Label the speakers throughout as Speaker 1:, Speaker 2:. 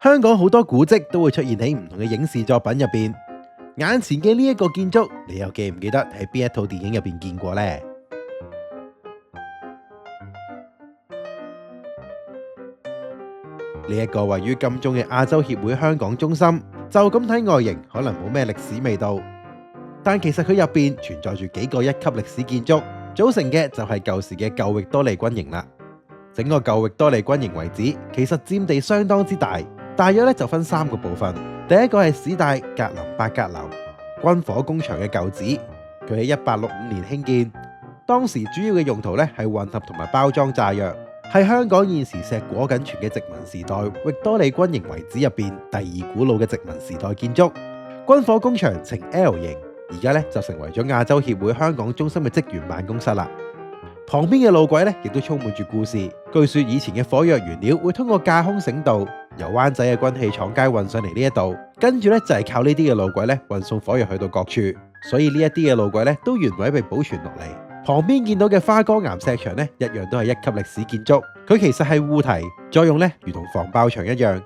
Speaker 1: 香港好多古蹟都會出現喺唔同嘅影視作品入邊。眼前嘅呢一個建築，你又記唔記得喺邊一套電影入邊見過呢？呢一個位於金鐘嘅亞洲協會香港中心，就咁睇外形可能冇咩歷史味道，但其實佢入邊存在住幾個一級歷史建築，組成嘅就係舊時嘅舊域多利軍營啦。整個舊域多利軍營遺址其實佔地相當之大，大約就分3個部分。第一個係史大格林伯格樓軍火工場嘅舊址，佢喺1865年興建，當時主要嘅用途係混合同埋包裝炸藥，係香港現時碩果僅存嘅殖民時代域多利軍營遺址入邊第2古老嘅殖民時代建築。軍火工場呈 L 型，而家就成為咗亞洲協會香港中心嘅職員辦公室啦。旁邊嘅路軌亦都充滿住故事，據說以前嘅火藥原料會通過架空繩道由灣仔嘅軍器廠街運上嚟呢一度，跟住就係靠呢啲嘅路軌運送火藥去到各處，所以呢一啲嘅路軌都原位被保存落嚟。旁邊見到嘅花崗岩石牆一樣都係1級歷史建築，佢其實係護堤，作用如同防爆牆一樣。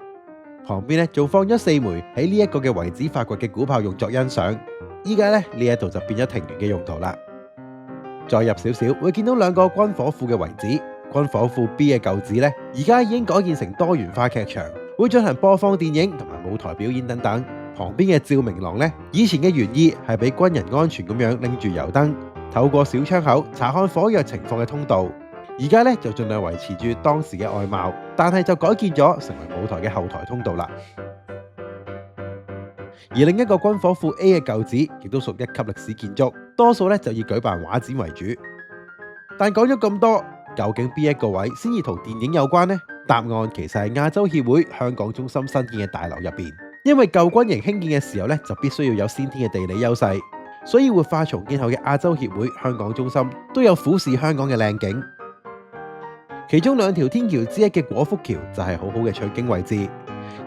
Speaker 1: 旁邊仲放咗4枚喺呢一個嘅遺址發掘嘅古炮用作欣賞。依家呢一度就變咗庭園嘅用途啦。再入少少會見到2個軍火庫嘅遺址，軍火庫 B 嘅舊址而家已經改建成多元化劇場，會進行播放電影同埋舞台表演等等。旁邊嘅照明廊以前嘅原意係俾軍人安全咁樣拎住油燈，透過小窗口查看火藥情況嘅通道。而家就盡量維持住當時嘅外貌，但係就改建咗成為舞台嘅後台通道啦。而另一個軍火庫 A 嘅舊址亦都屬1級歷史建築，多數就以舉辦畫展為主。但講咗咁多，究竟邊一個位先至同電影有關呢？答案其實係亞洲協會香港中心新建嘅大樓入邊，因為舊軍營興建嘅時候就必須要有先天嘅地理優勢，所以活化重建後嘅亞洲協會香港中心都有俯視香港嘅靚景。其中2條天橋之一嘅果福橋就係好好嘅取景位置。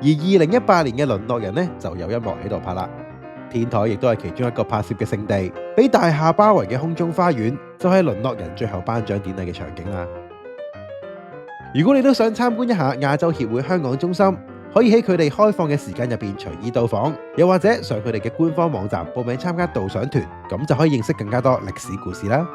Speaker 1: 而2018年嘅淪落人就有一幕喺度拍啦，天台亦都係其中一個拍攝嘅勝地，俾大廈包圍嘅空中花園就係淪落人最後頒獎典禮嘅場景啦。如果你都想參觀一下亞洲協會香港中心，可以喺佢哋開放嘅時間入邊隨意到訪，又或者上佢哋嘅官方網站報名參加導賞團，咁就可以認識更加多歷史故事啦。